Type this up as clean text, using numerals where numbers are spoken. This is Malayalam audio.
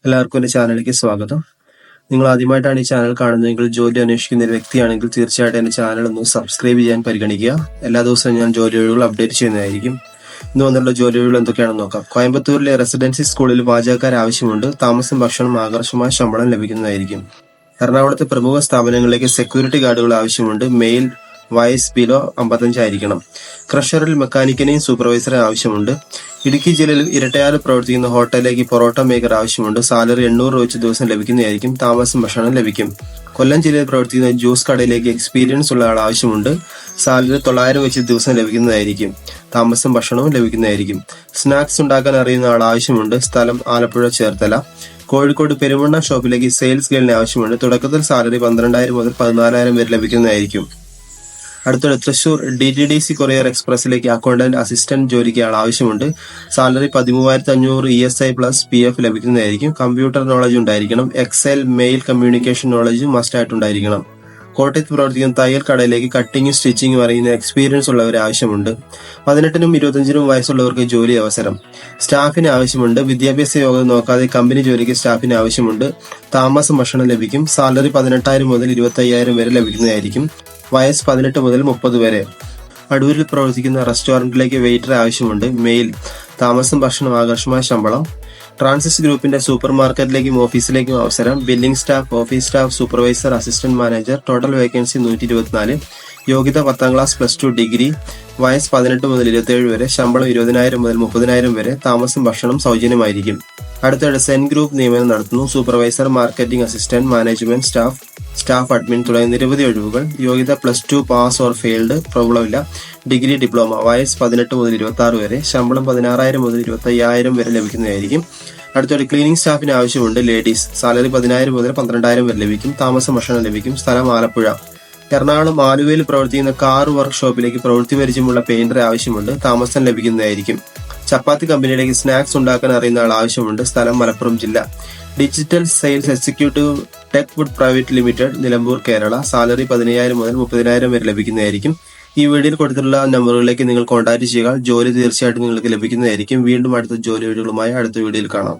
എല്ലാവർക്കും എൻ്റെ ചാനലിലേക്ക് സ്വാഗതം. നിങ്ങൾ ആദ്യമായിട്ടാണ് ഈ ചാനൽ കാണുന്നതെങ്കിൽ, ജോലി അന്വേഷിക്കുന്ന ഒരു വ്യക്തിയാണെങ്കിൽ തീർച്ചയായിട്ടും എൻ്റെ ചാനൽ ഒന്ന് സബ്സ്ക്രൈബ് ചെയ്യാൻ പരിഗണിക്കുക. എല്ലാ ദിവസവും ഞാൻ ജോലി ഒഴിവുകൾ അപ്ഡേറ്റ് ചെയ്യുന്നതായിരിക്കും. ഇന്ന് വന്നുള്ള ജോലി ഒഴിവുകൾ എന്തൊക്കെയാണെന്ന് നോക്കാം. കോയമ്പത്തൂരിലെ റെസിഡൻസി സ്കൂളിൽ പാചകക്കാർ ആവശ്യമുണ്ട്. താമസം, ഭക്ഷണം, ആകർഷമായ ശമ്പളം ലഭിക്കുന്നതായിരിക്കും. എറണാകുളത്തെ പ്രമുഖ സ്ഥാപനങ്ങളിലേക്ക് സെക്യൂരിറ്റി ഗാർഡുകൾ ആവശ്യമുണ്ട്. മെയിൽ വയസ്സ് ബിലോ 55 ആയിരിക്കണം. ക്രഷറിൽ മെക്കാനിക്കിനെയും സൂപ്പർവൈസറെ ആവശ്യമുണ്ട്. ഇടുക്കി ജില്ലയിൽ ഇരട്ടയാറിൽ പ്രവർത്തിക്കുന്ന ഹോട്ടലിലേക്ക് പൊറോട്ട മേക്കർ ആവശ്യമുണ്ട്. സാലറി 800 രൂപ വെച്ച് ദിവസം ലഭിക്കുന്നതായിരിക്കും. താമസം, ഭക്ഷണം ലഭിക്കും. കൊല്ലം ജില്ലയിൽ പ്രവർത്തിക്കുന്ന ജ്യൂസ് കടയിലേക്ക് എക്സ്പീരിയൻസ് ഉള്ള ആൾ ആവശ്യമുണ്ട്. സാലറി 900 വെച്ച് ദിവസം ലഭിക്കുന്നതായിരിക്കും. താമസം, ഭക്ഷണവും ലഭിക്കുന്നതായിരിക്കും. സ്നാക്സ് ഉണ്ടാക്കാൻ അറിയുന്ന ആൾ ആവശ്യമുണ്ട്. സ്ഥലം ആലപ്പുഴ ചേർത്തല. കോഴിക്കോട് പെരുമണ്ണ ഷോപ്പിലേക്ക് സെയിൽസ് ഗേളിന് ആവശ്യമുണ്ട്. തുടക്കത്തിൽ സാലറി 12,000 മുതൽ 14,000 വരെ ലഭിക്കുന്നതായിരിക്കും. അടുത്തിടെ തൃശൂർ DTDC കൊറിയർ എക്സ്പ്രസിലേക്ക് അക്കൗണ്ടന്റ് അസിസ്റ്റന്റ് ജോലിക്ക് ആൾ ആവശ്യമുണ്ട്. സാലറി 13,500 ESI പ്ലസ് PF ലഭിക്കുന്നതായിരിക്കും. കമ്പ്യൂട്ടർ നോളജ് ഉണ്ടായിരിക്കണം. Excel, mail communication knowledge must ആയിട്ടുണ്ടായിരിക്കണം. കോട്ടയത്ത് പ്രവർത്തിക്കുന്ന തയ്യൽ കടയിലേക്ക് കട്ടിങ്ങും സ്റ്റിച്ചിങ്ങും അറിയുന്ന എക്സ്പീരിയൻസ് ഉള്ളവരെ ആവശ്യമുണ്ട്. 18നും 25നും വയസ്സുള്ളവർക്ക് ജോലി അവസരം. സ്റ്റാഫിന് ആവശ്യമുണ്ട്. വിദ്യാഭ്യാസ യോഗ്യത നോക്കാതെ കമ്പനി ജോലിക്ക് സ്റ്റാഫിന് ആവശ്യമുണ്ട്. താമസം, ഭക്ഷണം ലഭിക്കും. സാലറി 18,000 മുതൽ 25,000 വരെ ലഭിക്കുന്നതായിരിക്കും. വയസ്സ് 18 മുതൽ 30 വരെ. അടൂരിൽ പ്രവർത്തിക്കുന്ന റെസ്റ്റോറന്റിലേക്ക് വെയിറ്റർ ആവശ്യമുണ്ട്. മെയിൽ. താമസം, ഭക്ഷണം, ആകർഷമായ ശമ്പളം. ട്രാൻസിസ് ഗ്രൂപ്പിന്റെ സൂപ്പർ മാർക്കറ്റിലേക്കും ഓഫീസിലേക്കും അവസരം. Billing staff, office staff, supervisor, assistant manager. Total vacancy 124. യോഗ്യത 10ാം ക്ലാസ് +2 ഡിഗ്രി. വയസ്സ് 18 മുതൽ 27 വരെ. ശമ്പളം 20,000 മുതൽ 30,000 വരെ. താമസം, ഭക്ഷണം സൗജന്യമായിരിക്കും. അടുത്തിടെ സെൻ ഗ്രൂപ്പ് നിയമനം നടത്തുന്നു. Supervisor, marketing assistant, management staff, staff admin തുടങ്ങിയ നിരവധി ഒഴിവുകൾ. യോഗ്യത +2 പാസ് ഓർ ഫെയിൽഡ്, പ്രോബ്ലം ഇല്ല. Degree, diploma. വയസ്സ് 18 മുതൽ 26 വരെ. ശമ്പളം 16,000 മുതൽ 25,000 വരെ ലഭിക്കുന്നതായിരിക്കും. അടുത്തോടെ ക്ലീനിംഗ് സ്റ്റാഫിന് ആവശ്യമുണ്ട്. ലേഡീസ്. സാലറി 10,000 മുതൽ 12,000 വരെ ലഭിക്കും. താമസം, ഭക്ഷണം ലഭിക്കും. സ്ഥലം ആലപ്പുഴ. എറണാകുളം ആലുവയിൽ പ്രവർത്തിക്കുന്ന കാർ വർക്ക് ഷോപ്പിലേക്ക് പ്രവൃത്തി പരിചയമുള്ള പെയിന്ററെ ആവശ്യമുണ്ട്. താമസം ലഭിക്കുന്നതായിരിക്കും. ചപ്പാത്തി കമ്പനിയിലേക്ക് സ്നാക്സ് ഉണ്ടാക്കാൻ അറിയുന്ന ആൾ ആവശ്യമുണ്ട്. സ്ഥലം മലപ്പുറം ജില്ല. Digital sales executive tech wood private limited, Nilambur, Kerala. Salary 15,000 മുതൽ 30,000 വരെ ലഭിക്കുന്നതായിരിക്കും. ഈ വീഡിയോയിൽ കൊടുത്തിട്ടുള്ള നമ്പറുകളിലേക്ക് നിങ്ങൾ കോൺടാക്ട് ചെയ്യുക. ജോലി തീർച്ചയായിട്ടും നിങ്ങൾക്ക് ലഭിക്കുന്നതായിരിക്കും. വീണ്ടും അടുത്ത ജോലി വീഡിയോകളുമായി അടുത്ത വീഡിയോയിൽ കാണാം.